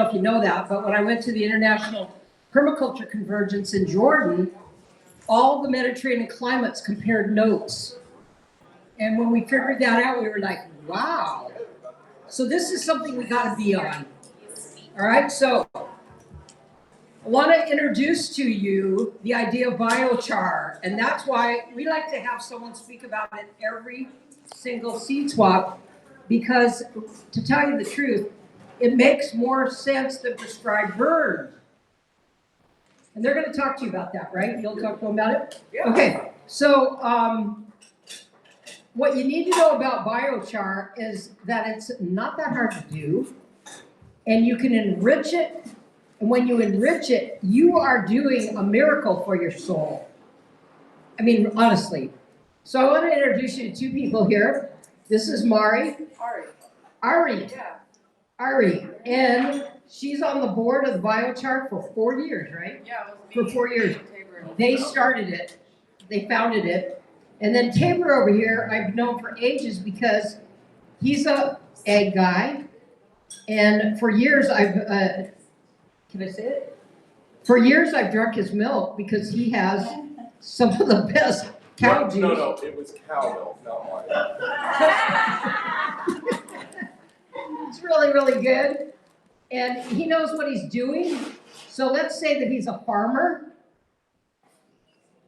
know if you know that, but when I went to the International Permaculture Convergence in Jordan, all the Mediterranean climates compared notes. And when we figured that out, we were like, wow. So this is something we got to be on. All right, so I want to introduce to you the idea of biochar, and that's why we like to have someone speak about it every single seed swap, because to tell you the truth, it makes more sense than prescribed burn. And they're going to talk to you about that, right? You'll talk to them about it? Yeah. Okay, so what you need to know about biochar is that it's not that hard to do, and you can enrich it. And when you enrich it, you are doing a miracle for your soul. I mean, honestly. So I want to introduce you to two people here. This is Ari. Yeah. Ari. And she's on the board of the Biochar for 4 years, right? Yeah. For 4 years. They started it. They founded it. And then Tabor over here, I've known for ages because he's a egg guy. And for years, can I say it? For years, I've drunk his milk because he has some of the best cow juice. No, it was cow milk, not mine. It's really, really good. And he knows what he's doing. So let's say that he's a farmer.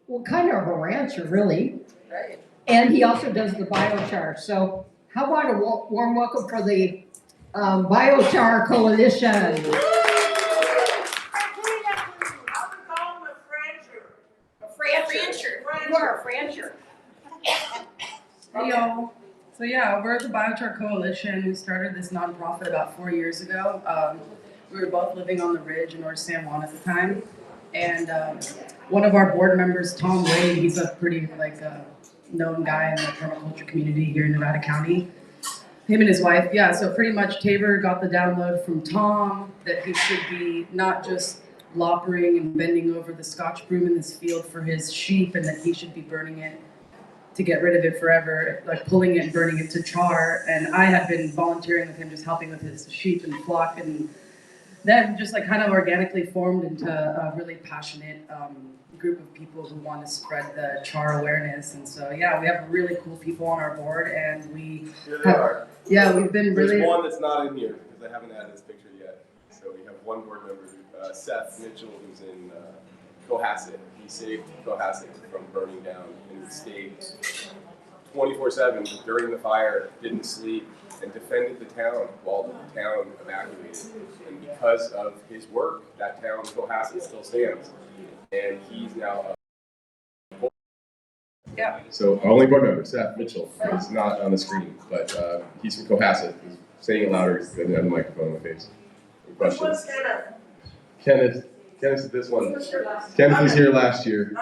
Well, kind of a rancher, really. Right. And he also does the biochar. So how about a warm welcome for the Biochar Coalition? You are a Francher. Hey y'all. So yeah, we're at the Biochar Coalition. We started this nonprofit about 4 years ago. We were both living on the ridge in North San Juan at the time. And one of our board members, Tom Wade, he's a pretty known guy in the permaculture community here in Nevada County. Him and his wife, yeah, so pretty much Tabor got the download from Tom that he should be not just loppering and bending over the Scotch broom in this field for his sheep, and that he should be burning it to get rid of it forever, like pulling it and burning it to char. And I had been volunteering with him, just helping with his sheep and flock, and that just kind of organically formed into a really passionate group of people who want to spread the char awareness. And so yeah, we have really cool people on our board, and we've been really. There's one that's not in here because I haven't added this picture yet. So we have one board member, Seth Mitchell, who's in Cohasset. He saved Cohasset from burning down and stayed 24/7 during the fire, didn't sleep, and defended the town while the town evacuated. And because of his work, that town, Cohasset, still stands. And he's now Yeah. So our only board member, Seth Mitchell, is not on the screen, but he's from Cohasset. He's saying it louder than the microphone in my face. Any questions? Kenneth is this one. Kenneth was here last year.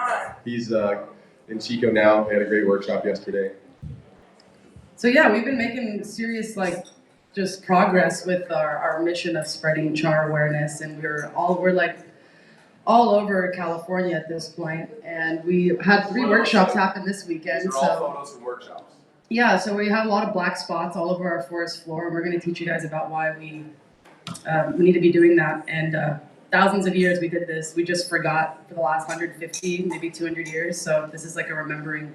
He's in Chico now. We had a great workshop yesterday. So yeah, we've been making serious just progress with our mission of spreading char awareness, and we're all over California at this point, and we had 3 workshops happen this weekend. These are all photos from workshops. Yeah, so we have a lot of black spots all over our forest floor, and we're going to teach you guys about why we need to be doing that. And thousands of years we did this. We just forgot for the last 150, maybe 200 years. So this is like a remembering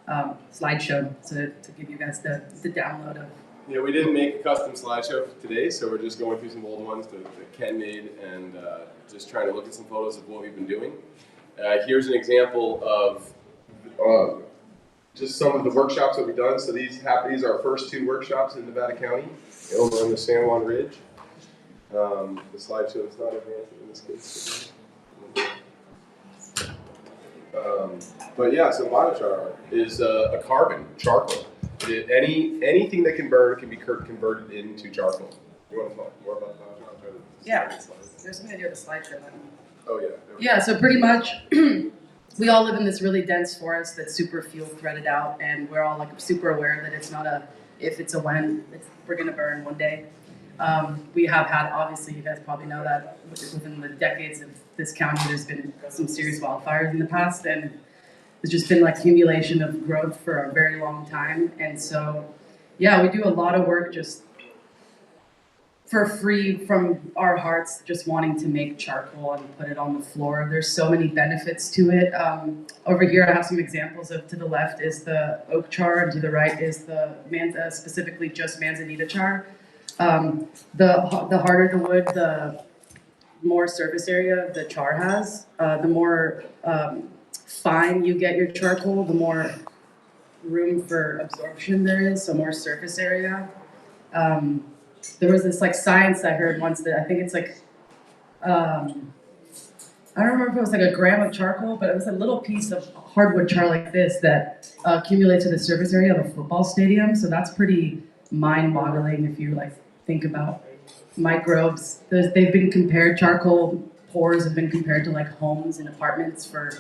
slideshow to give you guys the download of. Yeah, we didn't make a custom slideshow today, so we're just going through some old ones that Ken made and just trying to look at some photos of what we've been doing. Here's an example of just some of the workshops that we've done. So these are our first 2 workshops in Nevada County over on the San Juan Ridge. The slideshow is not advanced in this case. But yeah, so biochar is a carbon charcoal. Anything that can burn can be converted into charcoal. You want to talk more about biochar? Yeah, there's something to do with the slideshow. Oh yeah. Yeah, so pretty much we all live in this really dense forest that's super fuel threaded out, and we're all super aware that it's not a if, it's a when. We're gonna burn one day. We have had, obviously, you guys probably know that within the decades of this county, there's been some serious wildfires in the past, and there's just been accumulation of growth for a very long time. And so, yeah, we do a lot of work just for free from our hearts, just wanting to make charcoal and put it on the floor. There's so many benefits to it. Over here, I have some examples of, to the left is the oak char, and to the right is the specifically just manzanita char. The harder the wood, the more surface area the char has. The more fine you get your charcoal, the more room for absorption there is, so more surface area. There was this like science I heard once that I think it's like, I don't remember if it was like a gram of charcoal, but it was a little piece of hardwood char like this that accumulates to the surface area of a football stadium. So that's pretty mind-boggling if you like think about microbes. They've been compared, charcoal pores have been compared to like homes and apartments for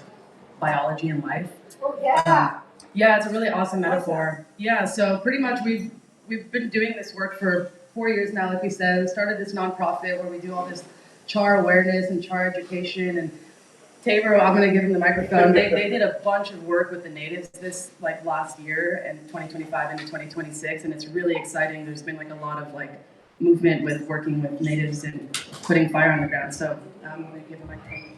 biology and life. Oh, yeah. Yeah, it's a really awesome metaphor. Yeah, so pretty much we've been doing this work for 4 years now, like we said. We started this nonprofit where we do all this char awareness and char education. And Tabor, I'm gonna give him the microphone. They did a bunch of work with the natives this like last year and 2025 into 2026, and it's really exciting. There's been like a lot of like movement with working with natives and putting fire on the ground. So I'm gonna give him the microphone.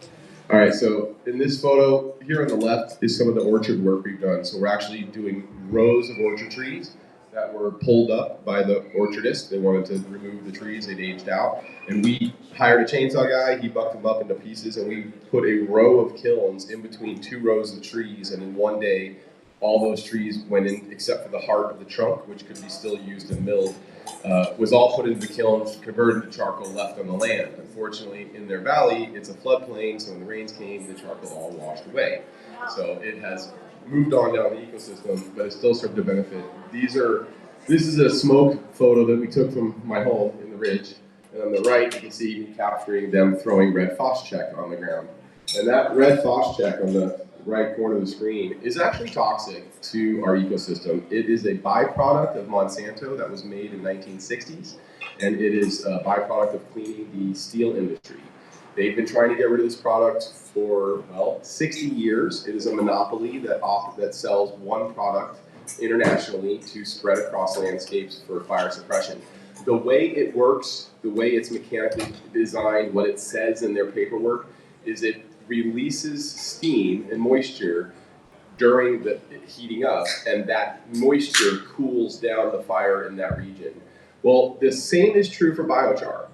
All right, so in this photo here on the left is some of the orchard work we've done. So we're actually doing rows of orchard trees that were pulled up by the orchardist. They wanted to remove the trees, they'd aged out. And we hired a chainsaw guy, he bucked them up into pieces, and we put a row of kilns in between 2 rows of trees, and in one day, all those trees went in, except for the heart of the trunk, which could be still used and milled, was all put into the kilns, converted to charcoal, left on the land. Unfortunately, in their valley, it's a floodplain, so when the rains came, the charcoal all washed away. So it has moved on down the ecosystem, but it still served a benefit. This is a smoke photo that we took from my home in the ridge, and on the right, you can see me capturing them throwing red phosphates on the ground. And that red phosphate on the right corner of the screen is actually toxic to our ecosystem. It is a byproduct of Monsanto that was made in the 1960s, and it is a byproduct of cleaning the steel industry. They've been trying to get rid of this product for, well, 60 years. It is a monopoly that sells one product internationally to spread across landscapes for fire suppression. The way it works, the way it's mechanically designed, what it says in their paperwork, is it releases steam and moisture during the heating up, and that moisture cools down the fire in that region. Well, the same is true for biochar.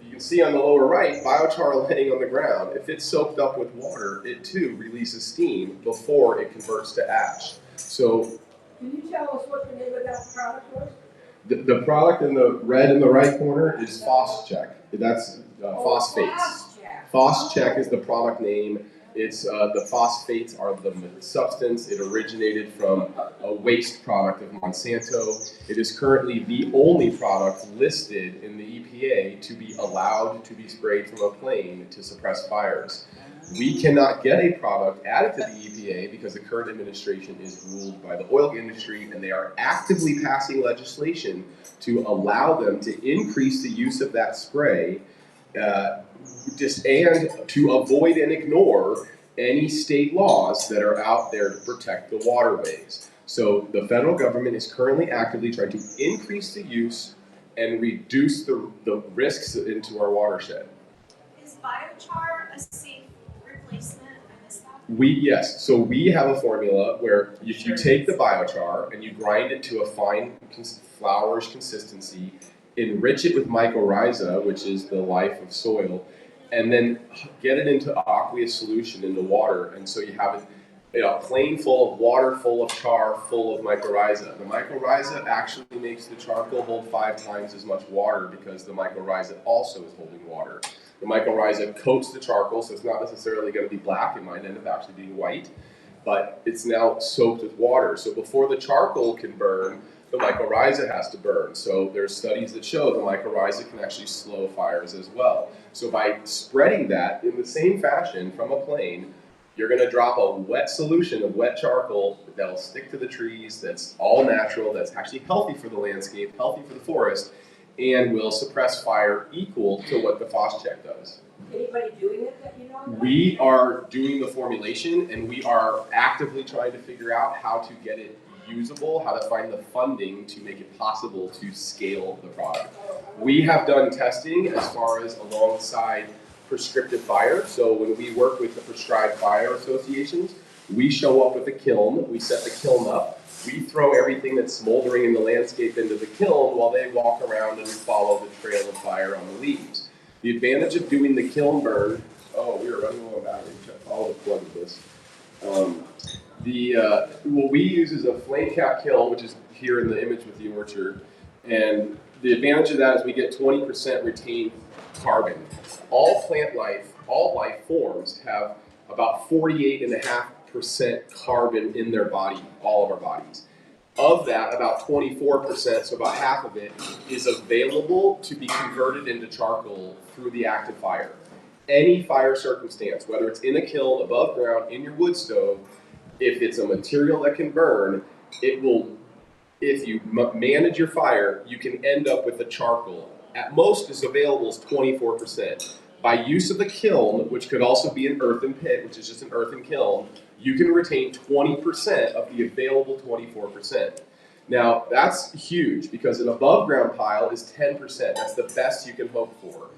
You can see on the lower right, biochar laying on the ground. If it's soaked up with water, it too releases steam before it converts to ash. So, Can you tell us what the name of that product was? the product in the red in the right corner is Phosphates. That's phosphates. Phosphates is the product name. It's the phosphates are the substance. It originated from a waste product of Monsanto. It is currently the only product listed in the EPA to be allowed to be sprayed from a plane to suppress fires. We cannot get a product added to the EPA because the current administration is ruled by the oil industry, and they are actively passing legislation to allow them to increase the use of that spray and to avoid and ignore any state laws that are out there to protect the waterways. So the federal government is currently actively trying to increase the use and reduce the risks into our watershed. Is biochar a safe replacement? I missed that. Yes, so we have a formula where if you take the biochar and you grind it to a fine flourish consistency, enrich it with mycorrhiza, which is the life of soil, and then get it into aqueous solution in the water, and so you have a plane full of water, full of char, full of mycorrhiza. The mycorrhiza actually makes the charcoal hold 5 times as much water because the mycorrhiza also is holding water. The mycorrhiza coats the charcoal, so it's not necessarily going to be black. It might end up actually being white, but it's now soaked with water. So before the charcoal can burn, the mycorrhiza has to burn. So there's studies that show the mycorrhiza can actually slow fires as well. So by spreading that in the same fashion from a plane, you're going to drop a wet solution of wet charcoal that'll stick to the trees, that's all natural, that's actually healthy for the landscape, healthy for the forest, and will suppress fire equal to what the phosphates does. Anybody doing it that you know of? We are doing the formulation, and we are actively trying to figure out how to get it usable, how to find the funding to make it possible to scale the product. We have done testing as far as alongside prescriptive fire. So when we work with the prescribed fire associations, we show up with a kiln, we set the kiln up, we throw everything that's smoldering in the landscape into the kiln while they walk around and follow the trail of fire on the leaves. The advantage of doing the kiln burn, we are running low on battery, follow the plug of this. What we use is a flame cap kiln, which is here in the image with the orchard, and the advantage of that is we get 20% retained carbon. All plant life, all life forms have about 48.5% carbon in their body, all of our bodies. Of that, about 24%, so about half of it, is available to be converted into charcoal through the active fire. Any fire circumstance, whether it's in a kiln, above ground, in your wood stove, if it's a material that can burn, it will, if you manage your fire, you can end up with a charcoal. At most, is available is 24%. By use of the kiln, which could also be an earthen pit, which is just an earthen kiln, you can retain 20% of the available 24%. Now, that's huge because an above ground pile is 10%. That's the best you can hope for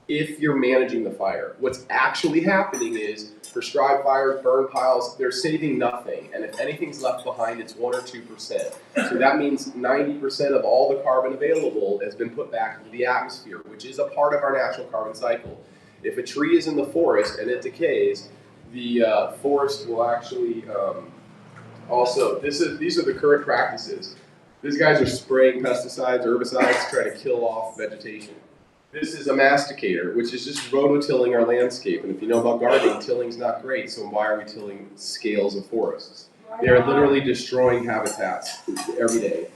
if you're managing the fire. What's actually happening is prescribed fires, burn piles, they're saving nothing. And if anything's left behind, it's 1 or 2%. So that means 90% of all the carbon available has been put back into the atmosphere, which is a part of our natural carbon cycle. If a tree is in the forest and it decays, the forest will actually also, these are the current practices. These guys are spraying pesticides, herbicides, trying to kill off vegetation. This is a masticator, which is just rototilling our landscape. And if you know about gardening, tilling's not great, so why are we tilling scales of forests? They are literally destroying habitats every day.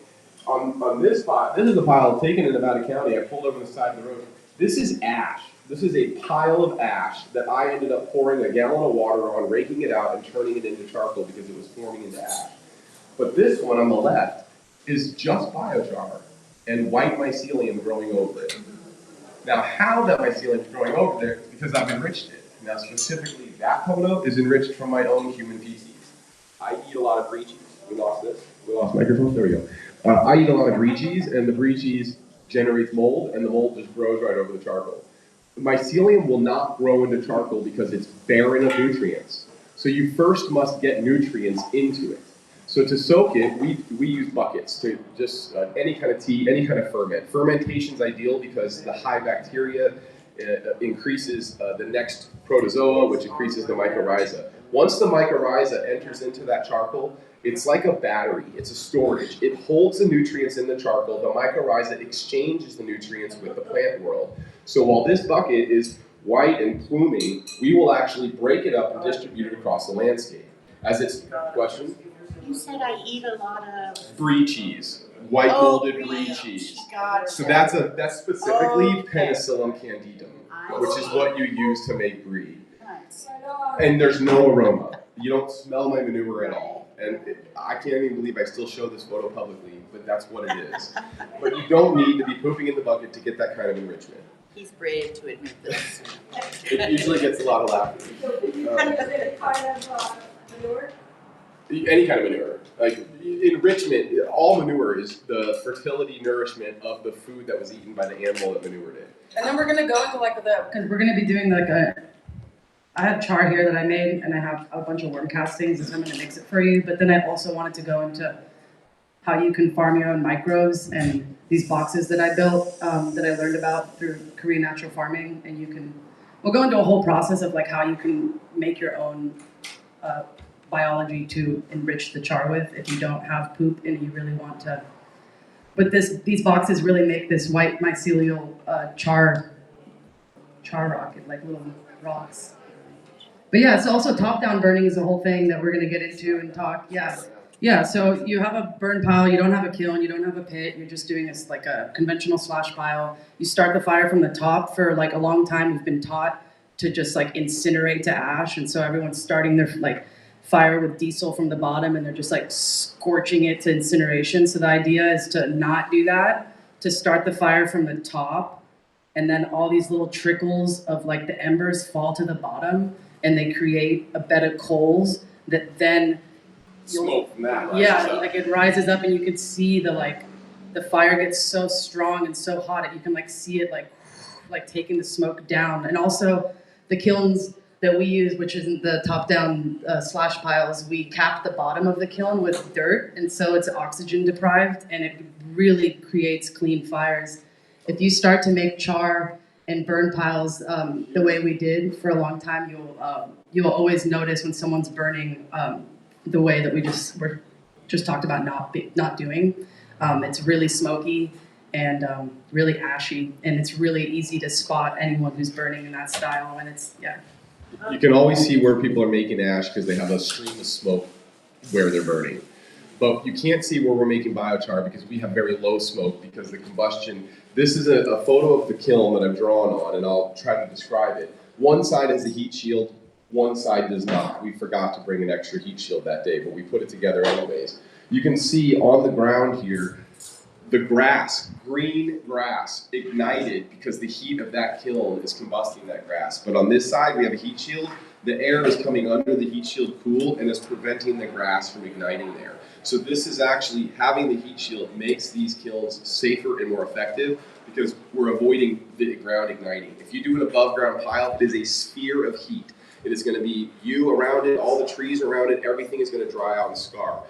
On this pile, this is a pile taken in Nevada County. I pulled over the side of the road. This is ash. This is a pile of ash that I ended up pouring a gallon of water on, raking it out, and turning it into charcoal because it was forming into ash. But this one on the left is just biochar and white mycelium growing over it. Now, how that mycelium is growing over there is because I've enriched it. Now, specifically, that photo is enriched from my own human feces. I eat a lot of brie cheese. We lost this. We lost microphones. There we go. I eat a lot of brie cheese, and the brie cheese generates mold, and the mold just grows right over the charcoal. The mycelium will not grow into charcoal because it's barren of nutrients. So you first must get nutrients into it. So to soak it, we use buckets to just any kind of tea, any kind of ferment. Fermentation is ideal because the high bacteria increases the next protozoa, which increases the mycorrhiza. Once the mycorrhiza enters into that charcoal, it's like a battery. It's a storage. It holds the nutrients in the charcoal. The mycorrhiza exchanges the nutrients with the plant world. So while this bucket is white and pluming, we will actually break it up and distribute it across the landscape. As it's question. You said I eat a lot of Brie cheese, white molded brie cheese. Gotcha. So that's specifically Penicillium candidum, which is what you use to make brie. Nice. And there's no aroma. You don't smell my manure at all. And I can't even believe I still show this photo publicly, but that's what it is. But you don't need to be pooping in the bucket to get that kind of enrichment. He's brave to admit this. It usually gets a lot of laughter. Any kind of manure. Like enrichment, all manure is the fertility nourishment of the food that was eaten by the animal that manured it. And then we're gonna go into because we're gonna be doing I have char here that I made, and I have a bunch of worm castings, and so I'm gonna mix it for you. But then I also wanted to go into how you can farm your own microbes and these boxes that I built, that I learned about through Korean natural farming, and we'll go into a whole process of like how you can make your own biology to enrich the char with if you don't have poop and you really want to. But these boxes really make this white mycelial char rocket, like little rocks. But yeah, it's also top-down burning is a whole thing that we're gonna get into and talk. Yeah. So you have a burn pile, you don't have a kiln, you don't have a pit, you're just doing this like a conventional slash pile. You start the fire from the top. For like a long time, we've been taught to just like incinerate to ash, and so everyone's starting their like fire with diesel from the bottom, and they're just like scorching it to incineration. So the idea is to not do that, to start the fire from the top, and then all these little trickles of like the embers fall to the bottom, and they create a bed of coals that then smoke from that. Yeah, So, like it rises up and you can see the fire gets so strong and so hot that you can like see it like taking the smoke down. And also the kilns that we use, which isn't the top down slash piles, we cap the bottom of the kiln with dirt, and so it's oxygen deprived and it really creates clean fires. If you start to make char and burn piles the way we did for a long time, you'll always notice when someone's burning the way that we just talked about not doing. It's really smoky and really ashy, and it's really easy to spot anyone who's burning in that style. And it's you can always see where people are making ash because they have a stream of smoke where they're burning. But you can't see where we're making biochar because we have very low smoke because the combustion. This is a photo of the kiln that I've drawn on, and I'll try to describe it. One side has a heat shield, one side does not. We forgot to bring an extra heat shield that day, but we put it together anyways. You can see on the ground here, the grass, green grass, ignited because the heat of that kiln is combusting that grass. But on this side, we have a heat shield. The air is coming under the heat shield cool and is preventing the grass from igniting there. So this is actually, having the heat shield makes these kilns safer and more effective because we're avoiding the ground igniting. If you do an above ground pile, it is a sphere of heat. It is going to be you around it, all the trees around it, everything is going to dry out and scar.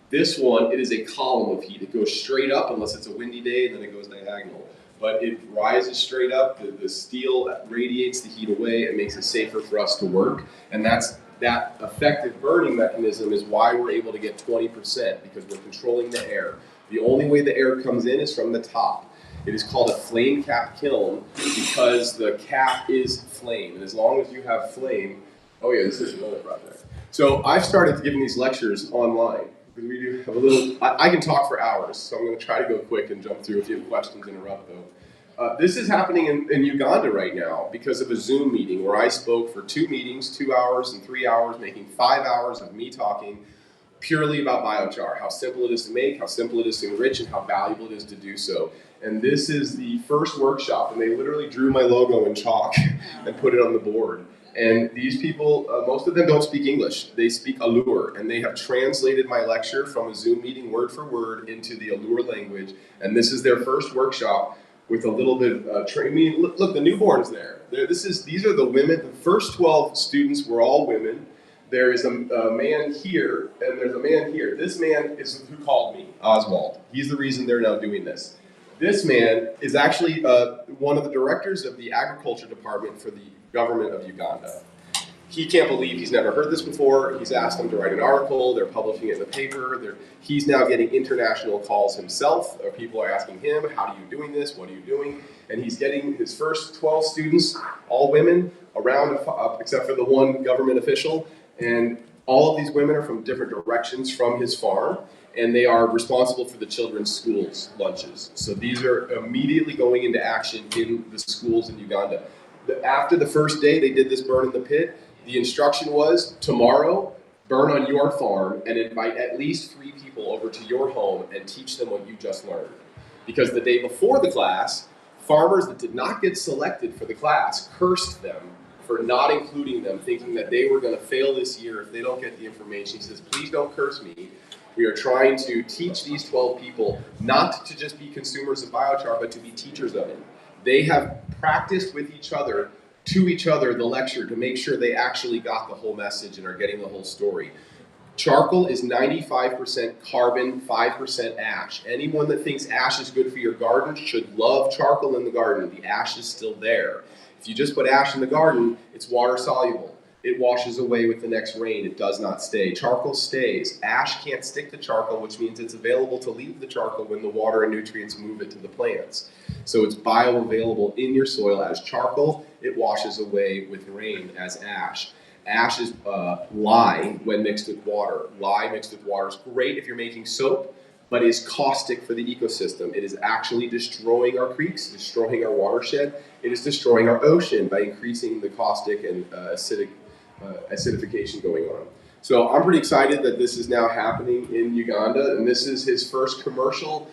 This one, it is a column of heat. It goes straight up unless it's a windy day, and then it goes diagonal. But it rises straight up, the steel radiates the heat away, it makes it safer for us to work. And that effective burning mechanism is why we're able to get 20%, because we're controlling the air. The only way the air comes in is from the top. It is called a flame cap kiln because the cap is flame. And as long as you have flame, oh yeah, this is another project. So I've started giving these lectures online. We do have a little, I can talk for hours, so I'm going to try to go quick and jump through. If you have questions, interrupt though. This is happening in Uganda right now because of a Zoom meeting where I spoke for 2 meetings, 2 hours and 3 hours, making 5 hours of me talking purely about biochar, how simple it is to make, how simple it is to enrich, and how valuable it is to do so. And this is the first workshop, and they literally drew my logo in chalk and put it on the board. And these people, most of them don't speak English. They speak Allure, and they have translated my lecture from a Zoom meeting word for word into the Allure language. And this is their first workshop with a little bit of training. I mean, look, the newborns there. These are the women. The first 12 students were all women. There is a man here, and there's a man here. This man is who called me, Oswald. He's the reason they're now doing this. This man is actually one of the directors of the agriculture department for the government of Uganda. He can't believe he's never heard this before. He's asked them to write an article. They're publishing it in the paper. He's now getting international calls himself. People are asking him, how are you doing this? What are you doing? And he's getting his first 12 students, all women, around, except for the one government official. And all of these women are from different directions from his farm. And they are responsible for the children's schools lunches. So these are immediately going into action in the schools in Uganda. After the first day they did this burn in the pit, the instruction was, tomorrow, burn on your farm and invite at least 3 people over to your home and teach them what you just learned. Because the day before the class, farmers that did not get selected for the class cursed them for not including them, thinking that they were going to fail this year if they don't get the information. He says, please don't curse me. We are trying to teach these 12 people not to just be consumers of biochar, but to be teachers of it. They have practiced with each other, to each other, the lecture to make sure they actually got the whole message and are getting the whole story. Charcoal is 95% carbon, 5% ash. Anyone that thinks ash is good for your garden should love charcoal in the garden. The ash is still there. If you just put ash in the garden, it's water soluble. It washes away with the next rain. It does not stay. Charcoal stays. Ash can't stick to charcoal, which means it's available to leave the charcoal when the water and nutrients move it to the plants. So it's bioavailable in your soil as charcoal. It washes away with rain as ash. Ash is lye when mixed with water. Lye mixed with water is great if you're making soap, but is caustic for the ecosystem. It is actually destroying our creeks, destroying our watershed. It is destroying our ocean by increasing the caustic and acidification going on. So I'm pretty excited that this is now happening in Uganda, and this is his first commercial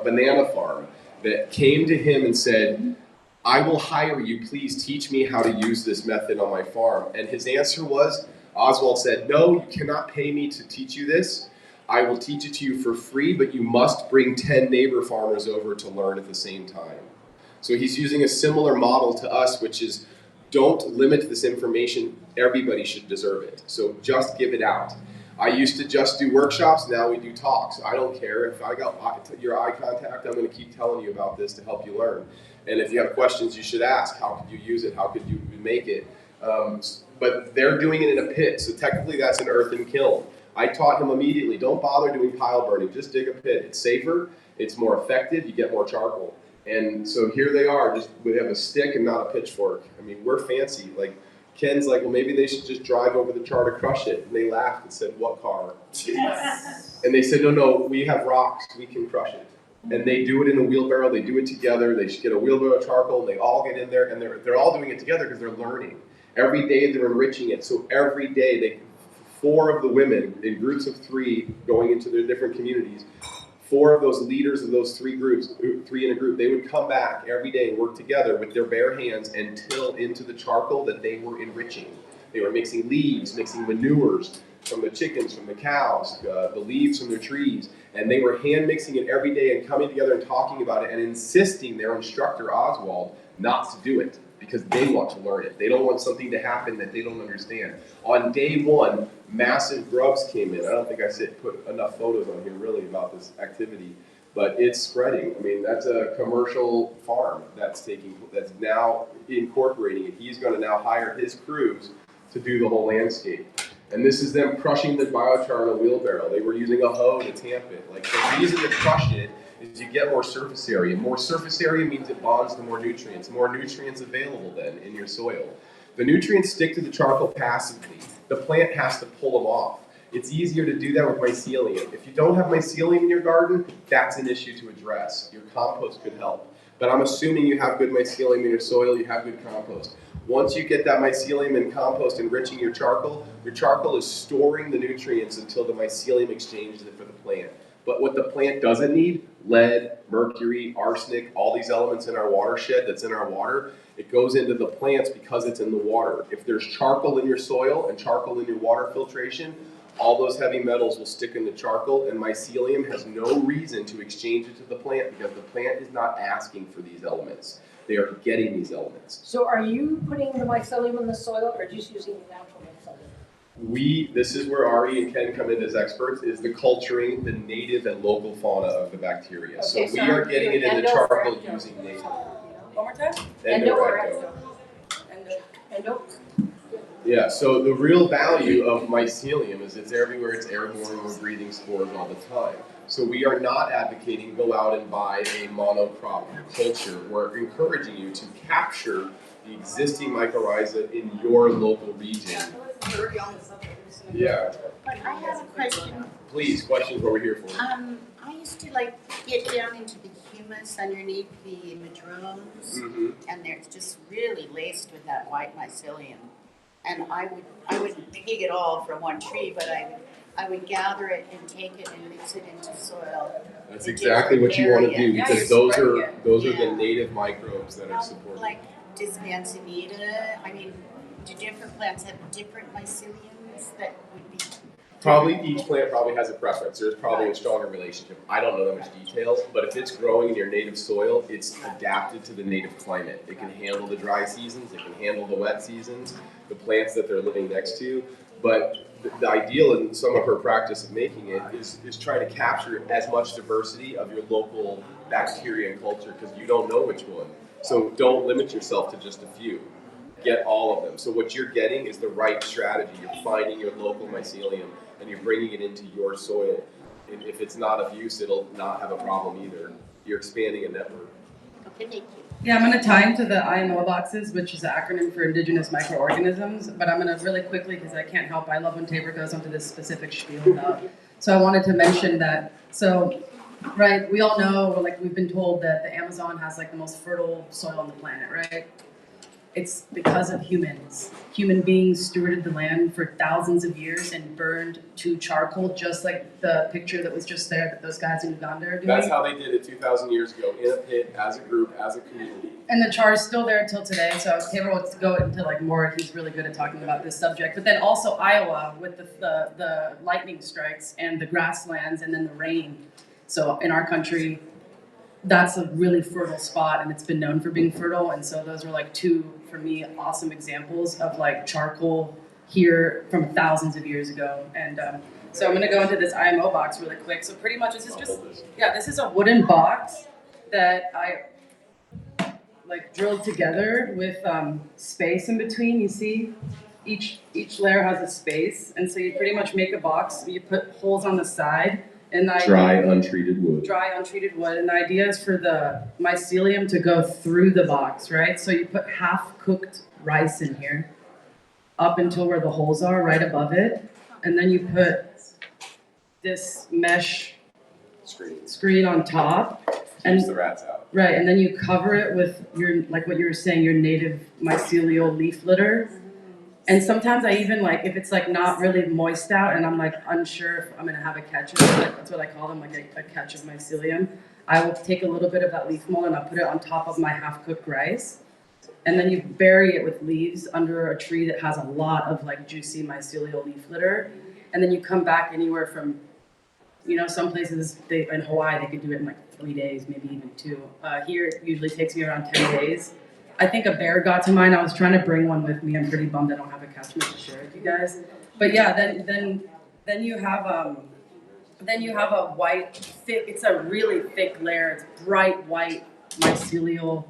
banana farm that came to him and said, I will hire you, please teach me how to use this method on my farm. And his answer was, Oswald said, no, you cannot pay me to teach you this. I will teach it to you for free, but you must bring 10 neighbor farmers over to learn at the same time. So he's using a similar model to us, which is don't limit this information. Everybody should deserve it. So just give it out. I used to just do workshops. Now we do talks. I don't care if I got your eye contact. I'm going to keep telling you about this to help you learn. And if you have questions, you should ask. How could you use it? How could you make it? But they're doing it in a pit. So technically that's an earthen kiln. I taught him immediately, don't bother doing pile burning. Just dig a pit. It's safer. It's more effective. You get more charcoal. And so here they are, just we have a stick and not a pitchfork. I mean, we're fancy. Like Ken's like, well, maybe they should just drive over the char to crush it. And they laughed and said, what car? And they said, no, we have rocks. We can crush it. And they do it in a wheelbarrow. They do it together. They should get a wheelbarrow of charcoal. And they all get in there, and they're all doing it together because they're learning. Every day they're enriching it. So every day, 4 of the women in groups of 3 going into their different communities, 4 of those leaders of those 3 groups, 3 in a group, they would come back every day and work together with their bare hands and till into the charcoal that they were enriching. They were mixing leaves, mixing manures from the chickens, from the cows, the leaves from their trees, and they were hand mixing it every day and coming together and talking about it and insisting their instructor, Oswald, not to do it because they want to learn it. They don't want something to happen that they don't understand. On day 1, massive grubs came in. I don't think I put enough photos on here really about this activity, but it's spreading. I mean, that's a commercial farm that's now incorporating it. He's going to now hire his crews to do the whole landscape. And this is them crushing the biochar in a wheelbarrow. They were using a hoe to tamp it. Like the reason to crush it is you get more surface area. More surface area means it bonds to more nutrients. More nutrients available then in your soil. The nutrients stick to the charcoal passively. The plant has to pull them off. It's easier to do that with mycelium. If you don't have mycelium in your garden, that's an issue to address. Your compost could help. But I'm assuming you have good mycelium in your soil, you have good compost. Once you get that mycelium and compost enriching your charcoal is storing the nutrients until the mycelium exchanges it for the plant. But what the plant doesn't need, lead, mercury, arsenic, all these elements in our watershed that's in our water, it goes into the plants because it's in the water. If there's charcoal in your soil and charcoal in your water filtration, all those heavy metals will stick in the charcoal, and mycelium has no reason to exchange it to the plant because the plant is not asking for these elements. They are getting these elements. So are you putting the mycelium in the soil or just using the natural mycelium? This is where Ari and Ken come in as experts, is the culturing the native and local fauna of the bacteria. Okay, so we are getting it in the charcoal using native. One more time? Endo or ecto? Endo? Yeah, so the real value of mycelium is it's everywhere, it's airborne, we're breathing spores all the time. So we are not advocating go out and buy a monocrop culture. We're encouraging you to capture the existing mycorrhiza in your local region. Yeah. But I have a question. Please, questions what we're here for. I used to get down into the humus underneath the madrones, and they're just really laced with that white mycelium. And I would pick it all from one tree, but I would gather it and take it and mix it into soil. That's exactly what you want to do because those are the native microbes that are supported. Like, does manzanita, do different plants have different myceliums that would be? Probably each plant probably has a preference. There's probably a stronger relationship. I don't know that much details, but if it's growing in your native soil, it's adapted to the native climate. It can handle the dry seasons, it can handle the wet seasons, the plants that they're living next to. But the ideal in some of her practice of making it is trying to capture as much diversity of your local bacteria and culture because you don't know which one. So don't limit yourself to just a few. Get all of them. So what you're getting is the right strategy. You're finding your local mycelium and you're bringing it into your soil. And if it's not of use, it'll not have a problem either. You're expanding a network. Okay, thank you. Yeah, I'm going to tie into the IMO boxes, which is an acronym for Indigenous Microorganisms, but I'm going to really quickly, because I can't help, I love when Tabor goes onto this specific spiel about. So I wanted to mention that, right, we all know, we've been told that the Amazon has the most fertile soil on the planet, right? it's because of humans. Human beings stewarded the land for thousands of years and burned to charcoal, just like the picture that was just there that those guys in Uganda are doing. That's how they did it 2,000 years ago, in a pit, as a group, as a community. And the char is still there until today. So Taylor will go into like more. He's really good at talking about this subject. But then also Iowa with the lightning strikes and the grasslands and then the rain. So in our country, that's a really fertile spot, and it's been known for being fertile. And so those are like two, for me, awesome examples of like charcoal here from thousands of years ago. And so I'm gonna go into this IMO box really quick. So pretty much this is just, this is a wooden box that I like drilled together with space in between. You see, each layer has a space, and so you pretty much make a box. You put holes on the side. And Dry, untreated wood. Dry, untreated wood. And the idea is for the mycelium to go through the box, right? So you put half-cooked rice in here, up until where the holes are, right above it. And then you put this mesh screen on top. Keeps the rats out. Right, and then you cover it with your, like what you were saying, your native mycelial leaf litter. And sometimes I even like, if it's like not really moist out and I'm like unsure if I'm gonna have a catch of it, that's what I call them, like a catch of mycelium. I will take a little bit of that leaf mold and I'll put it on top of my half-cooked rice. And then you bury it with leaves under a tree that has a lot of like juicy mycelial leaf litter. And then you come back anywhere from, you know, some places, in Hawaii, they could do it in like 3 days, maybe even 2. Here, it usually takes me around 10 days. I think a bear got to mine. I was trying to bring one with me. I'm pretty bummed I don't have a catchment to share with you guys. But yeah, then you have a white, thick. It's a really thick layer. It's bright white mycelial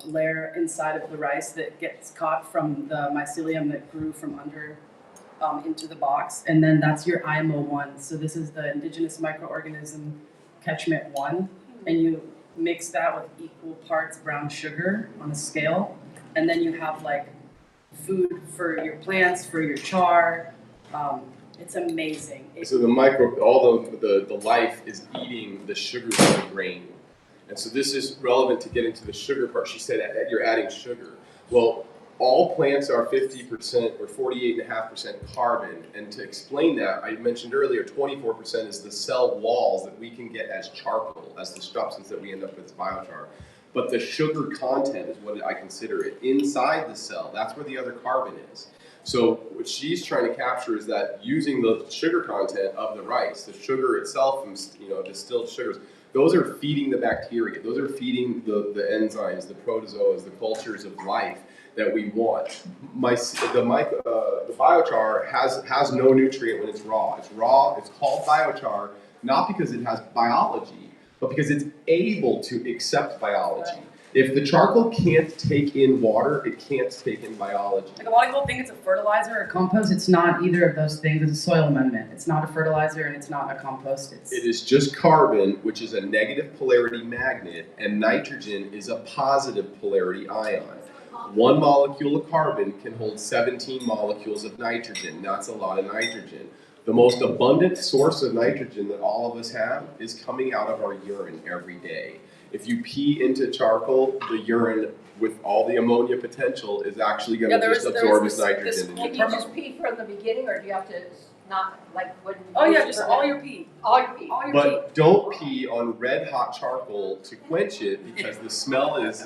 layer inside of the rice that gets caught from the mycelium that grew from under into the box, and then that's your IMO 1. So this is the indigenous microorganism catchment 1, and you mix that with equal parts brown sugar on a scale, and then you have like food for your plants, for your char. It's amazing. So the life is eating the sugars in the grain, and so this is relevant to get into the sugar part. She said that you're adding sugar. Well, all plants are 50% or 48.5% carbon, and to explain that, I mentioned earlier 24% is the cell walls that we can get as charcoal, as the substance that we end up with as biochar. But the sugar content is what I consider it. Inside the cell, that's where the other carbon is. So what she's trying to capture is that using the sugar content of the rice, the sugar itself from distilled sugars, those are feeding the bacteria. Those are feeding the enzymes, the protozoas, the cultures of life that we want. The biochar has no nutrient when it's raw. It's raw. It's called biochar not because it has biology, but because it's able to accept biology. If the charcoal can't take in water, it can't take in biology. Like a lot of people think it's a fertilizer or a compost. It's not either of those things. It's a soil amendment. It's not a fertilizer and it's not a compost. It is just carbon, which is a negative polarity magnet, and nitrogen is a positive polarity ion. 1 molecule of carbon can hold 17 molecules of nitrogen. That's a lot of nitrogen. The most abundant source of nitrogen that all of us have is coming out of our urine every day. If you pee into charcoal, the urine with all the ammonia potential is actually going to just absorb its nitrogen. Can you just pee from the beginning, or do you have to not like when? Oh yeah, just all your pee. All your pee. But don't pee on red hot charcoal to quench it, because the smell is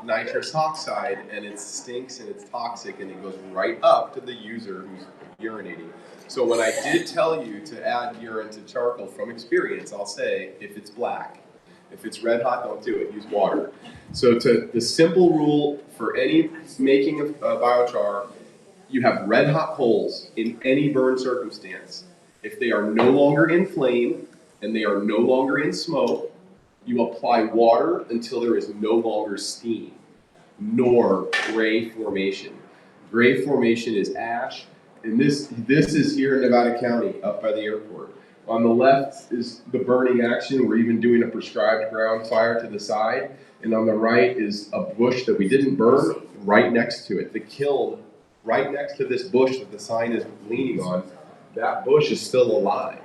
nitrous oxide, and it stinks and it's toxic, and it goes right up to the user who's urinating. So when I did tell you to add urine to charcoal, from experience, I'll say if it's black. If it's red hot, don't do it. Use water. So the simple rule for any making of biochar, you have red hot coals in any burn circumstance. If they are no longer in flame and they are no longer in smoke, you apply water until there is no longer steam, nor gray formation. Gray formation is ash, and this is here in Nevada County, up by the airport. On the left is the burning action. We're even doing a prescribed ground fire to the side. And on the right is a bush that we didn't burn right next to it. The kiln right next to this bush that the sign is leaning on, that bush is still alive.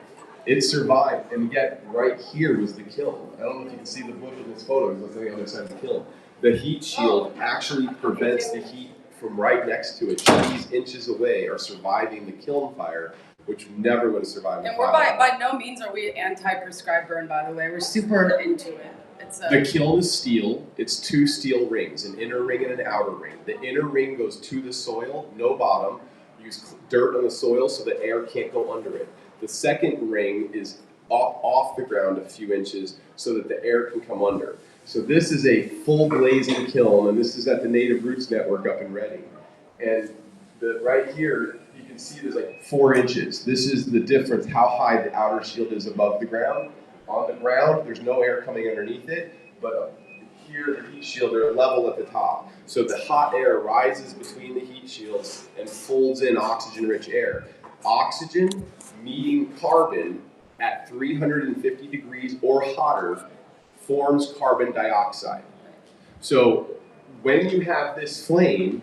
It survived, and yet right here was the kiln. I don't know if you can see the bush in this photo. It's on the other side of the kiln. The heat shield actually prevents the heat from right next to it. These inches away are surviving the kiln fire, which never would have survived. And we're by no means are we anti-prescribed burn, by the way. We're super into it. The kiln is steel. It's 2 steel rings, an inner ring and an outer ring. The inner ring goes to the soil, no bottom. Use dirt on the soil so the air can't go under it. The second ring is off the ground a few inches so that the air can come under. So this is a full blazing kiln, and this is at the Native Roots Network up in Reading. And right here, you can see there's like 4 inches. This is the difference, how high the outer shield is above the ground. On the ground, there's no air coming underneath it, but here the heat shield are level at the top. So the hot air rises between the heat shields and folds in oxygen-rich air. Oxygen meeting carbon at 350 degrees or hotter forms carbon dioxide. So when you have this flame,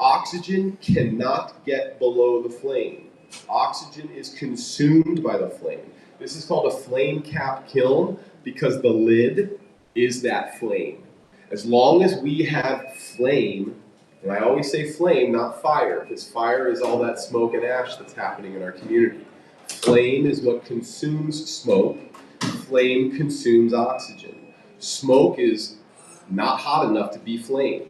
oxygen cannot get below the flame. Oxygen is consumed by the flame. This is called a flame cap kiln because the lid is that flame. As long as we have flame, and I always say flame, not fire, because fire is all that smoke and ash that's happening in our community. Flame is what consumes smoke. Flame consumes oxygen. Smoke is not hot enough to be flame.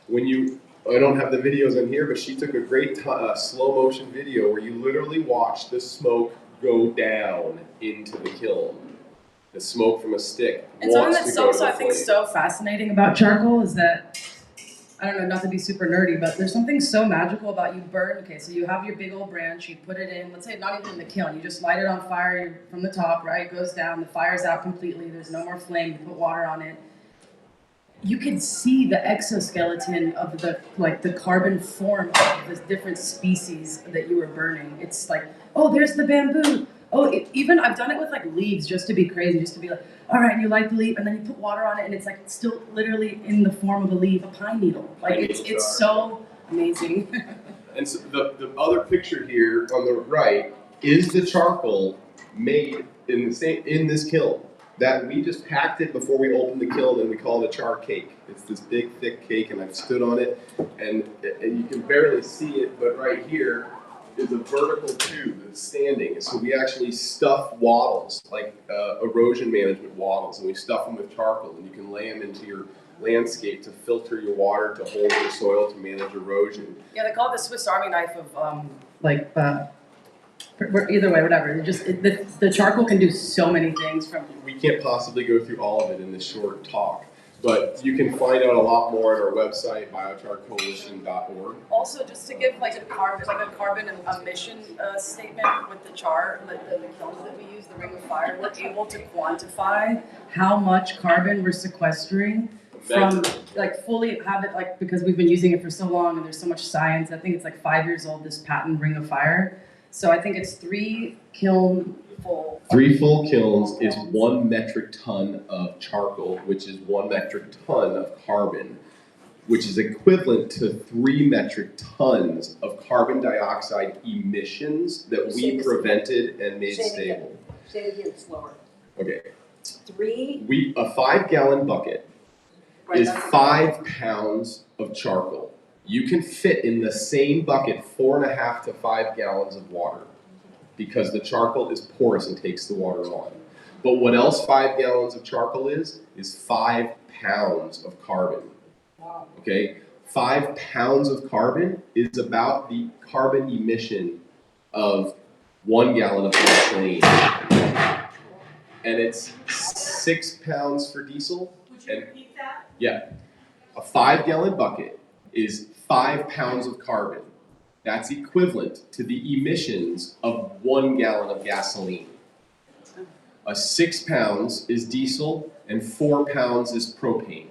I don't have the videos in here, but she took a great slow motion video where you literally watch the smoke go down into the kiln. The smoke from a stick. And something that's also, I think, so fascinating about charcoal is that, I don't know, not to be super nerdy, but there's something so magical about you burn. Okay, so you have your big old branch, you put it in, let's say not even in the kiln, you just light it on fire from the top, right? It goes down, the fire's out completely, there's no more flame, you put water on it. You can see the exoskeleton of the carbon form of the different species that you were burning. It's like, oh, there's the bamboo. Oh, even I've done it with like leaves just to be crazy, just to be like, all right, you light the leaf, and then you put water on it, and it's like still literally in the form of a leaf, a pine needle. Like it's so amazing. And so the other picture here on the right is the charcoal made in this kiln. That we just packed it before we opened the kiln, and we call it a char cake. It's this big, thick cake, and I've stood on it, and you can barely see it, but right here is a vertical tube that's standing. So we actually stuff wattles, like erosion management wattles, and we stuff them with charcoal, and you can lay them into your landscape to filter your water, to hold your soil, to manage erosion. Yeah, they call it the Swiss Army knife of either way, whatever. The charcoal can do so many things. We can't possibly go through all of it in this short talk, but you can find out a lot more at our website, biocharcoalition.org. Also, just to give like a carbon emission statement with the char, the kilns that we use, the ring of fire, we're able to quantify how much carbon we're sequestering from fully have it because we've been using it for so long and there's so much science. I think it's like 5 years old, this patent ring of fire. So I think it's 3 full. 3 full kilns is 1 metric ton of charcoal, which is 1 metric ton of carbon, which is equivalent to 3 metric tons of carbon dioxide emissions that we prevented and made stable. Say it again slower. Okay. 3. A 5-gallon bucket is 5 pounds of charcoal. You can fit in the same bucket 4.5 to 5 gallons of water because the charcoal is porous and takes the water on. But what else 5 gallons of charcoal is 5 pounds of carbon. Wow. Okay? 5 pounds of carbon is about the carbon emission of 1 gallon of gasoline. And it's 6 pounds for diesel. Would you repeat that? Yeah. A 5-gallon bucket is 5 pounds of carbon. That's equivalent to the emissions of 1 gallon of gasoline. 6 pounds is diesel and 4 pounds is propane.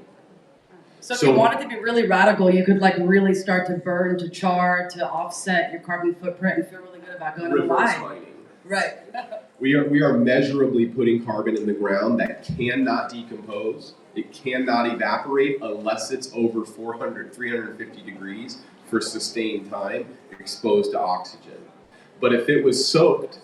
So if you wanted to be really radical, you could really start to burn, to char, to offset your carbon footprint and feel really good about going to reverse mining. Right. We are measurably putting carbon in the ground that cannot decompose. It cannot evaporate unless it's over 350 degrees for sustained time, exposed to oxygen. But if it was soaked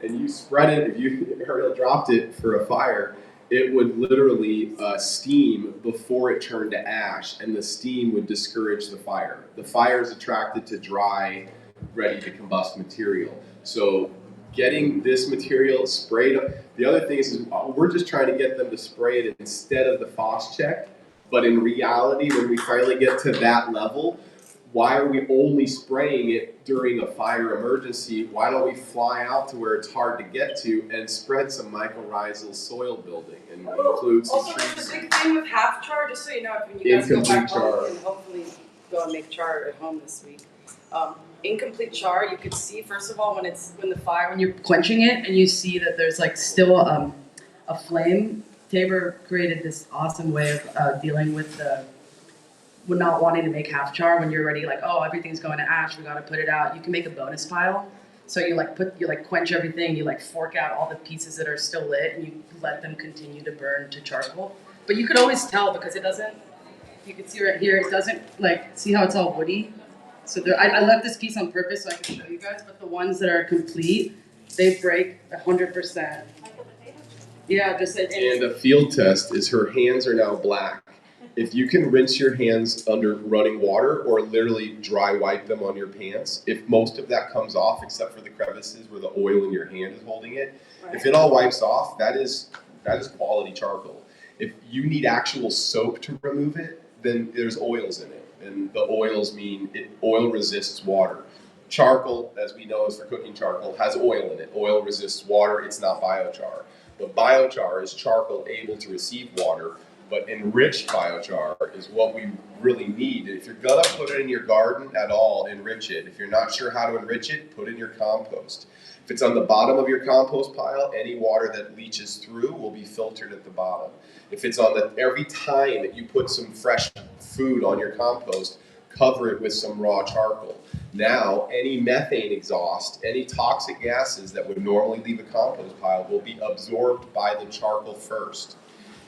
and you spread it, if Ariel dropped it for a fire, it would literally steam before it turned to ash, and the steam would discourage the fire. The fire is attracted to dry, ready to combust material. So getting this material sprayed, the other thing is we're just trying to get them to spray it instead of the FOS check, but in reality, when we finally get to that level, why are we only spraying it during a fire emergency? Why don't we fly out to where it's hard to get to and spread some mycorrhizal soil building and include some Also, trees? there's a big thing with half char, just so you know, when you guys go Incomplete back home char. and hopefully go and make char at home this week. Incomplete char, you could see first of all when you're quenching it and you see that there's like still a flame. Tabor created this awesome way of dealing with not wanting to make half char when you're already like, oh, everything's going to ash, we got to put it out. You can make a bonus pile. So you quench everything, you fork out all the pieces that are still lit, and you let them continue to burn to charcoal. But you could always tell because it doesn't. You can see right here, it doesn't see how it's all woody. So I left this piece on purpose so I can show you guys. But the ones that are complete, they break 100%. Yeah, And a field test is her hands are now black. If you can rinse your hands under running water or literally dry wipe them on your pants, if most of that comes off except for the crevices where the oil in your hand is holding it, if it all wipes off, that is quality charcoal. If you need actual soap to remove it, then there's oils in it. And the oils mean oil resists water. Charcoal, as we know is for cooking charcoal, has oil in it. Oil resists water, it's not biochar. But biochar is charcoal able to receive water. But enriched biochar is what we really need. If you're gonna put it in your garden at all, enrich it. If you're not sure how to enrich it, put it in your compost. If it's on the bottom of your compost pile, any water that leaches through will be filtered at the bottom. If it's every time that you put some fresh food on your compost, cover it with some raw charcoal. Now, any methane exhaust, any toxic gases that would normally leave a compost pile will be absorbed by the charcoal first.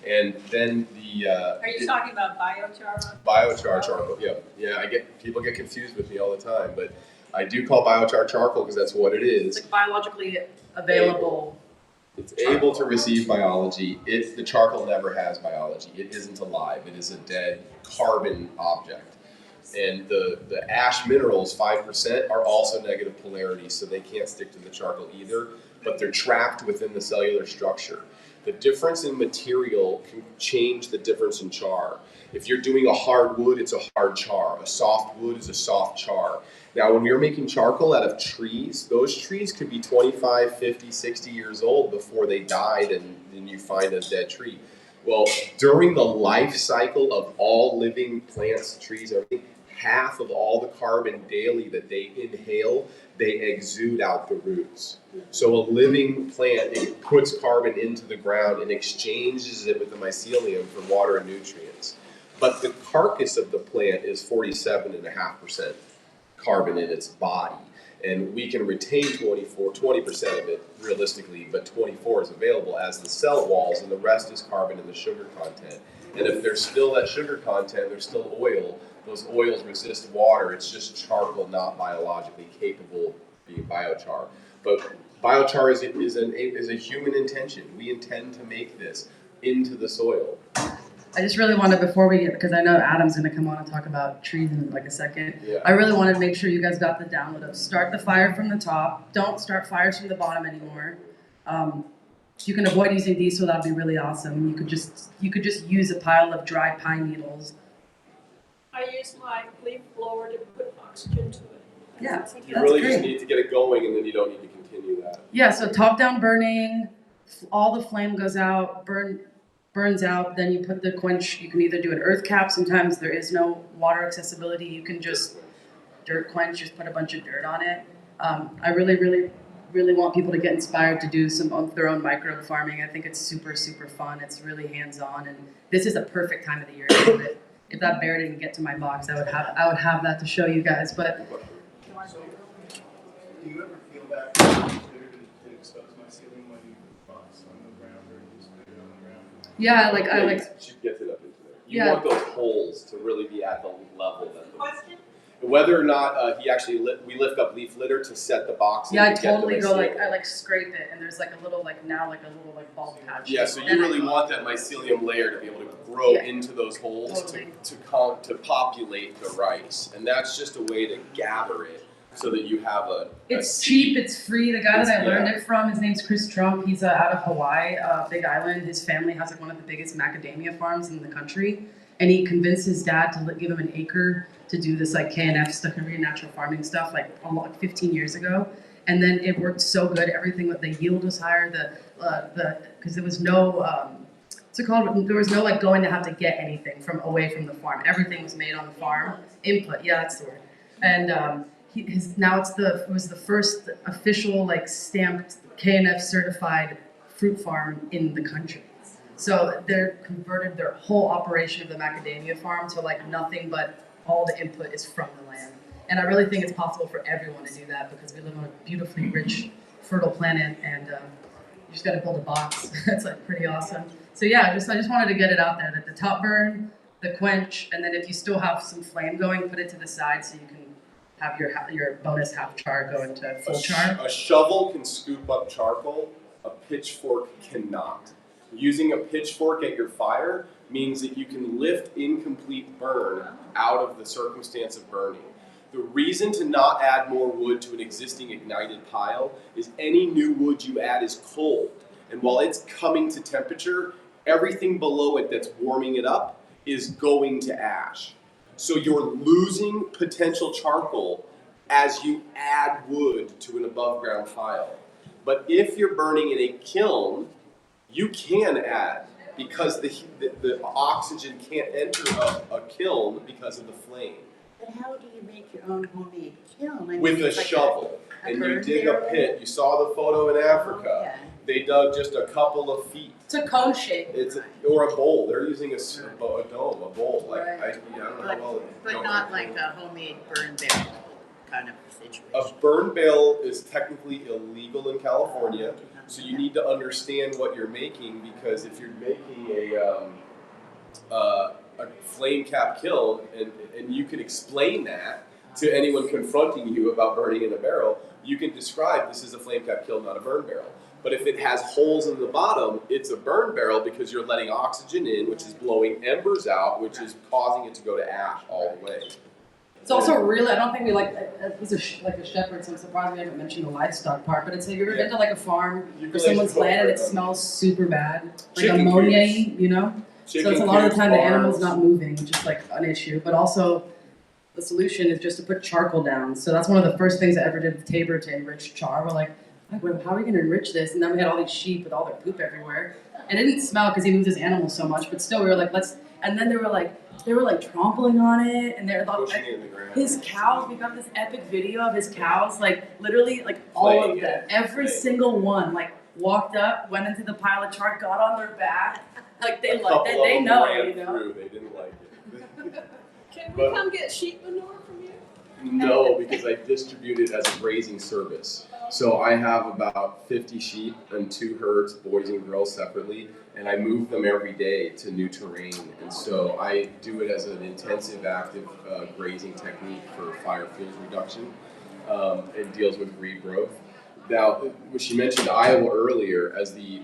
And then Are you talking about biochar? Biochar charcoal, yeah. People get confused with me all the time, but I do call biochar charcoal because that's what it is. It's biologically available. It's able to receive biology. The charcoal never has biology. It isn't alive. It is a dead carbon object. And the ash minerals, 5%, are also negative polarity, so they can't stick to the charcoal either, but they're trapped within the cellular structure. The difference in material can change the difference in char. If you're doing a hard wood, it's a hard char. A soft wood is a soft char. Now, when you're making charcoal out of trees, those trees could be 25, 50, 60 years old before they died and then you find a dead tree. Well, during the life cycle of all living plants, trees, everything, half of all the carbon daily that they inhale, they exude out the roots. So a living plant, it puts carbon into the ground and exchanges it with the mycelium for water and nutrients. But the carcass of the plant is 47.5% carbon in its body. And we can retain 20% of it realistically, but 24 is available as the cell walls, and the rest is carbon and the sugar content. And if there's still that sugar content, there's still oil. Those oils resist water. It's just charcoal, not biologically capable of being biochar. But biochar is a human intention. We intend to make this into the soil. I just really wanted, before we get, because I know Adam's going to come on and talk about trees in like a second. Yeah. I really wanted to make sure you guys got the download of start the fire from the top. Don't start fires from the bottom anymore. If you can avoid using diesel, that'd be really awesome. You could just use a pile of dry pine needles. I use my leaf blower to put oxygen to it. Yeah, You that's really great. just need to get it going, and then you don't need to continue that. Yeah, so top down burning, all the flame goes out, burns out, then you put the quench. You can either do an earth cap. Sometimes there is no water accessibility. You can just dirt quench, just put a bunch of dirt on it. I really, really, really want people to get inspired to do some of their own micro farming. I think it's super, super fun. It's really hands-on, and this is a perfect time of the year to do it. If that bear didn't get to my box, I would have that to show you guys. But Do you ever feel that to expose mycelium when you put box on the ground or you just put it on the ground? yeah, She gets it up into there. You Yeah. want those holes to really be at the level that Question? Whether or not he actually we lift up leaf litter to set the box. Yeah, I to get the totally go mycelium. I like scrape it, and there's like a little like bald patch. Yeah, so you And really want that mycelium layer to be able to grow Yeah. into those holes Totally. to populate the rice, and that's just a way to gather it so that you have a. It's cheap, it's free. The guy that I learned Yeah. it from, his name's Chris Trump. He's out of Hawaii, Big Island. His family has like one of the biggest macadamia farms in the country, and he convinced his dad to give him an acre to do this like KNF stuff, Korean natural farming stuff, like 15 years ago. And then it worked so good. Everything, the yield was higher. Because there was no what's it called? There was no like going to have to get anything from away from the farm. Everything was made on the farm. Input, yeah, that's the word. And now it was the first official like stamped KNF certified fruit farm in the country. So they're converted their whole operation of the macadamia farm to like nothing but all the input is from the land. And I really think it's possible for everyone to do that because we live on a beautifully rich, fertile planet, and you just got to build a box. That's like pretty awesome. So yeah, I just wanted to get it out there that the top burn, the quench, and then if you still have some flame going, put it to the side so you can have your bonus half char go into full char. A shovel can scoop up charcoal. A pitchfork cannot. Using a pitchfork at your fire means that you can lift incomplete burn out of the circumstance of burning. The reason to not add more wood to an existing ignited pile is any new wood you add is cold. And while it's coming to temperature, everything below it that's warming it up is going to ash. So you're losing potential charcoal as you add wood to an above ground pile. But if you're burning in a kiln, you can add because the oxygen can't enter a kiln because of the flame. But how do you make your own homemade kiln? I mean, With a it's like shovel. a And you burn dig a barrel? pit. You saw the photo in Africa. Yeah. They dug just a couple of feet. It's a cone shape. Or a bowl. They're using a dome, a bowl. Like Right. I don't know how well. But not like a homemade burn barrel kind of situation. A burn bale is technically illegal in California, so you need to understand what you're making because if you're making a flame cap kiln and you can explain that to anyone confronting you about burning in a barrel, you can describe this is a flame cap kiln, not a burn barrel. But if it has holes in the bottom, it's a burn barrel because you're letting oxygen in, which is blowing embers out, which is causing it to go to ash all the way. It's also really, I don't think we as a shepherd, so I'm surprised we haven't mentioned the livestock part, but it's, have you ever been to like a farm or someone's land and it smells super bad? Like Chicken ammonia-y, coops. you know? Chicken So it's a lot of the time the coops, animal's barns. not moving, which is like an issue, but also the solution is just to put charcoal down. So that's one of the first things I ever did with Tabor to enrich char. We're like, well, how are we going to enrich this? And then we had all these sheep with all their poop everywhere. And it didn't smell because he moved his animals so much, but still we were like, and then they were like trampling on it, and they're Pushing like, it in the ground. his cows, we got this epic video of his cows, like literally like all Playing of them, it. every Playing. single one, like walked up, went into the pile of char, got on their back, like A couple of they them know, ran you know. through. They didn't like it. Can But- we come get sheep manure from you? No, because I distribute it as a grazing service. So I have about 50 sheep and 2 herds, boys and girls separately, and I move them every day to new terrain. And so I do it as an intensive, active grazing technique for fire fuels reduction. It deals with regrowth. Now, she mentioned Iowa earlier as the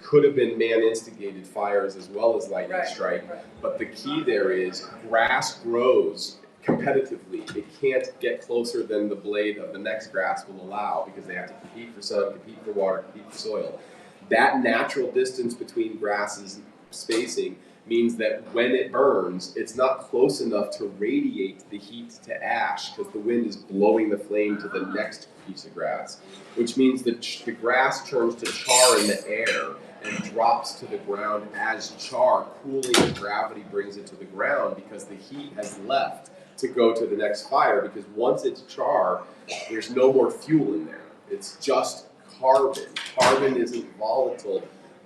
could have been man-instigated fires as well as lightning strike. But the key there is grass grows competitively. It can't get closer than the blade of the next grass will allow because they have to compete for sun, compete for water, compete for soil. That natural distance between grasses spacing means that when it burns, it's not close enough to radiate the heat to ash because the wind is blowing the flame to the next piece of grass, which means that the grass turns to char in the air and drops to the ground as char. Cooling and gravity brings it to the ground because the heat has left to go to the next fire, because once it's char, there's no more fuel in there. It's just carbon. Carbon isn't volatile.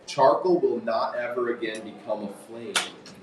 Charcoal will not ever again become a flame,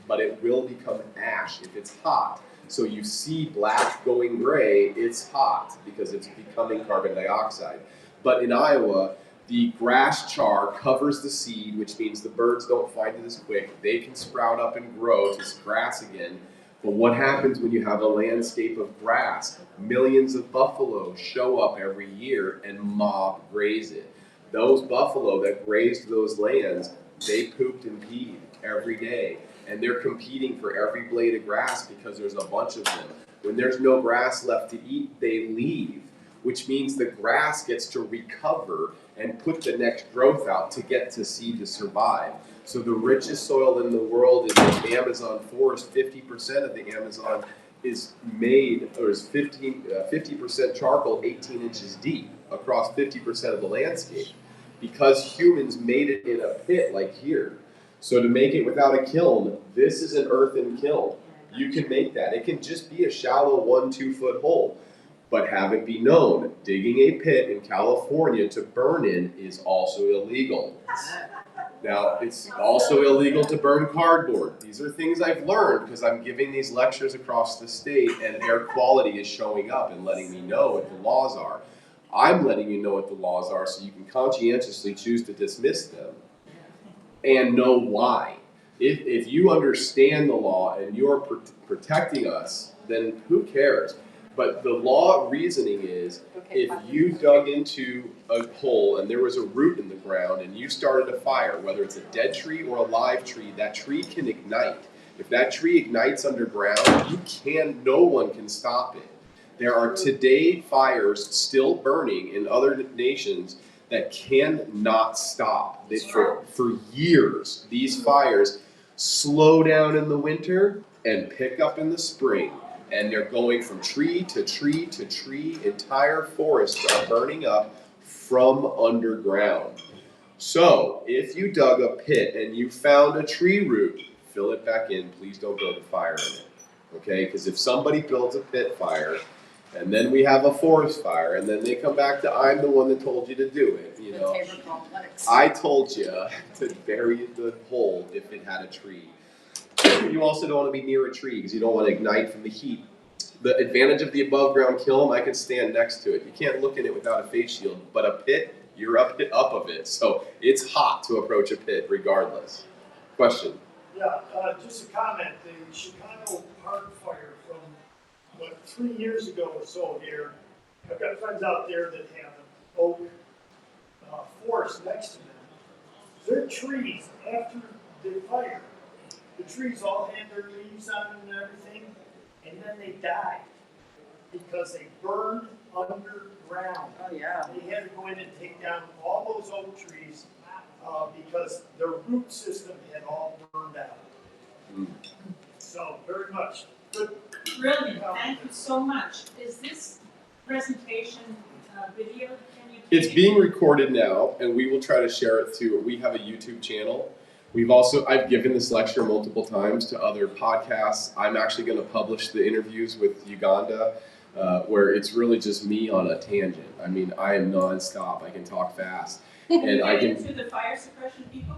but it will become ash if it's hot. So you see black going gray, it's hot because it's becoming carbon dioxide. But in Iowa, the grass char covers the seed, which means the birds don't find it as quick. They can sprout up and grow to grass again. But what happens when you have a landscape of grass? Millions of buffalo show up every year and mob graze it. Those buffalo that grazed those lands, they pooped and peed every day. And they're competing for every blade of grass because there's a bunch of them. When there's no grass left to eat, they leave, which means the grass gets to recover and put the next growth out to get to seed to survive. So the richest soil in the world is the Amazon forest. 50% of the Amazon is made, or is 50% charcoal, 18 inches deep across 50% of the landscape, because humans made it in a pit like here. So to make it without a kiln, this is an earthen kiln. You can make that. It can just be a shallow 1-2 foot hole. But have it be known, digging a pit in California to burn in is also illegal. Now, it's also illegal to burn cardboard. These are things I've learned because I'm giving these lectures across the state, and air quality is showing up and letting me know what the laws are. I'm letting you know what the laws are so you can conscientiously choose to dismiss them and know why. If you understand the law and you're protecting us, then who cares? But the law reasoning is, if you dug into a hole and there was a root in the ground and you started a fire, whether it's a dead tree or a live tree, that tree can ignite. If that tree ignites underground, no one can stop it. There are today fires still burning in other nations that cannot stop. For years, these fires slow down in the winter and pick up in the spring. And they're going from tree to tree to tree. Entire forests are burning up from underground. So if you dug a pit and you found a tree root, fill it back in. Please don't build a fire in it. Okay? Because if somebody builds a pit fire, and then we have a forest fire, and then they come back to, I'm the one that told you to do it. You know, I told you to bury the hole if it had a tree. You also don't want to be near a tree because you don't want to ignite from the heat. The advantage of the above ground kiln, I can stand next to it. You can't look in it without a face shield, but a pit, you're up of it. So it's hot to approach a pit regardless. Question? Yeah, just a comment. The Chicago Park Fire from, 3 years ago or so here, I've got friends out there that have an oak forest next to them. Their trees, after the fire, the trees all had their leaves on them and everything, and then they died because they burned underground. Oh yeah. They had to go in and take down all those oak trees because their root system had all burned out. So very much good. Brilliant, thank you so much. Is this presentation video? It's being recorded now, and we will try to share it too. We have a YouTube channel. I've given this lecture multiple times to other podcasts. I'm actually going to publish the interviews with Uganda, where it's really just me on a tangent. I mean, I am nonstop. I can talk fast, and I can. To the fire suppression people.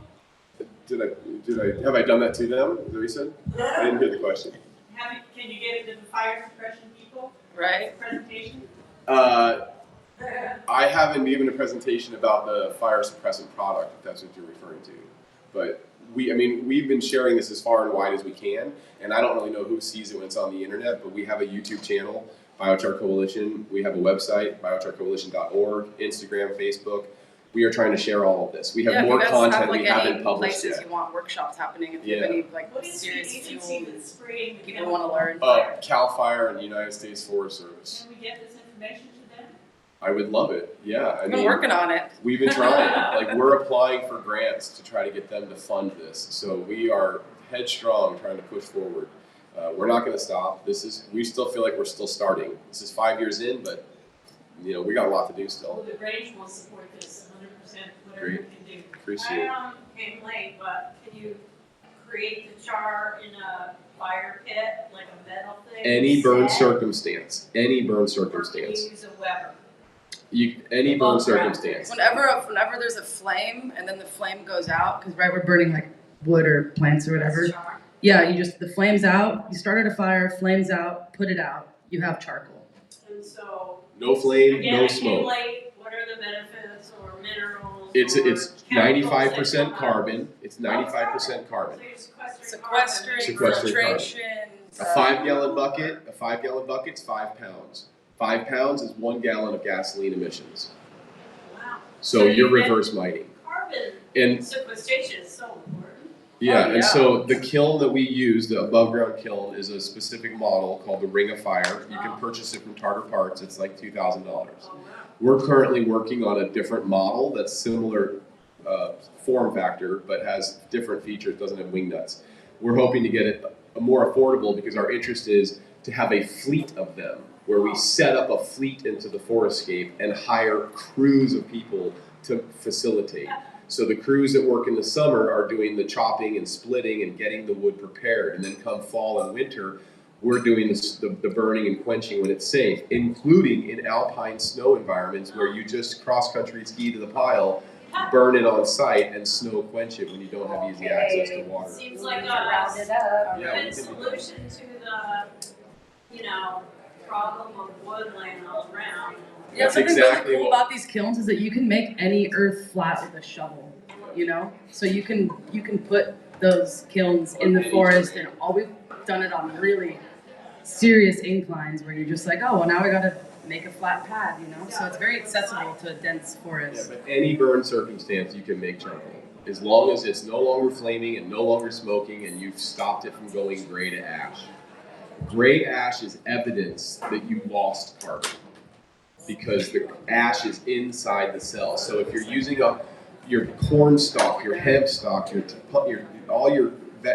Have I done that to them? Is that what you said? I didn't hear the question. Can you get it to the fire suppression people? Right. Presentation. I haven't given a presentation about the fire suppressant product, if that's what you're referring to. But we've been sharing this as far and wide as we can, and I don't really know who sees it when it's on the internet, but we have a YouTube channel, Biochar Coalition. We have a website, biocharcoalition.org, Instagram, Facebook. We are trying to share all of this. We have more content we haven't published places yet. You want workshops happening, if you have any What is the serious agency fuel that's spraying the people want to learn. CAL FIRE and the United States Forest Service. Can we get this information to them? I would love it. Yeah, I've been working on it. We've been trying. We're applying for grants to try to get them to fund this. So we are headstrong trying to push forward. We're not going to stop. We still feel like we're still starting. This is 5 years in, but we got a lot to do still. Well, the Grange will support this 100%, whatever Great. we can do. Appreciate it. I came late, but can you create the char in a fire pit, like a metal thing? Any burn set? circumstance. Any burn Or can circumstance. you use a Weber? Any burn Above ground. circumstance. Whenever there's a flame and then the flame goes out, because we're burning like wood or plants or whatever. Char. Yeah, the flame's out. You started a fire, flame's out, put it out. You have charcoal. And so, No flame, again, no I came smoke. late, what are the benefits or minerals? It's or 95% chemicals that come out? carbon. It's 95% carbon. So you're sequestering Sequestering, Sequestering filtration, A 5-gallon bucket's 5 pounds. 5 pounds is 1 gallon of gasoline emissions. Wow. So you're you get reverse mining. Carbon And sequestration is so important. yeah, Oh, and so the kiln that we use, the above ground kiln, is a specific model called the Ring of Fire. You can purchase it from Tartar Parts. It's like $2,000. Oh, wow. We're currently working on a different model that's similar form factor, but has different features, doesn't have wing nuts. We're hoping to get it more affordable because our interest is to have a fleet of them, where we set up a fleet into the forestscape and hire crews of people to facilitate. So the crews that work in the summer are doing the chopping and splitting and getting the wood prepared, and then come fall and winter, we're doing the burning and quenching when it's safe, including in alpine snow environments where you just cross-country ski to the pile, burn it on site, and snow quench it when you don't have easy access to water. Seems like Round a it up. Yeah, good solution to the, problem of wood laying all around. Yeah, That's something exactly really cool what- about these kilns is that you can make any earth flat with a shovel. So you can put those kilns in the forest, and we've done it on really serious inclines where you're just like, oh, well, now I gotta make a flat pad, So it's very accessible to a dense Yeah, forest. but any burn circumstance you can make charcoal, as long as it's no longer flaming and no longer smoking, and you've stopped it from going gray to ash. Gray ash is evidence that you lost carbon because the ash is inside the cell. So if you're using your corn stalk, your hemp stalk, all your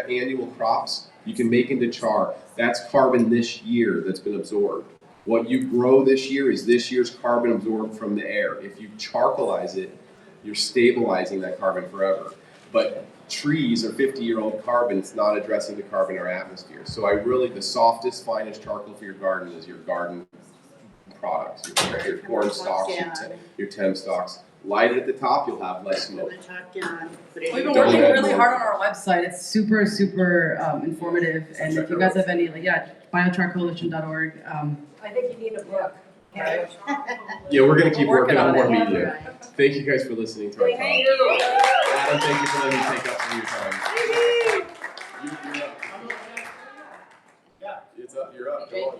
annual crops, you can make into char. That's carbon this year that's been absorbed. What you grow this year is this year's carbon absorbed from the air. If you charcoalize it, you're stabilizing that carbon forever. But trees are 50-year-old carbon. It's not addressing the carbon in our atmosphere. So the softest, finest charcoal for your garden is your garden products, your corn stalks, your tem stalks. Light it at the top, you'll have less smoke. Put the top down, put it We've in. been working Don't really add hard on our website. It's super, super informative. And if you guys have any, biocharcoalition.org. I think you need a book. Right. Yeah, we're gonna keep We're working on more it. media. Thank you guys for listening to our talk. Thank you. Adam, thank you for letting me take up some of your time. You're up. It's up. You're up. Go on.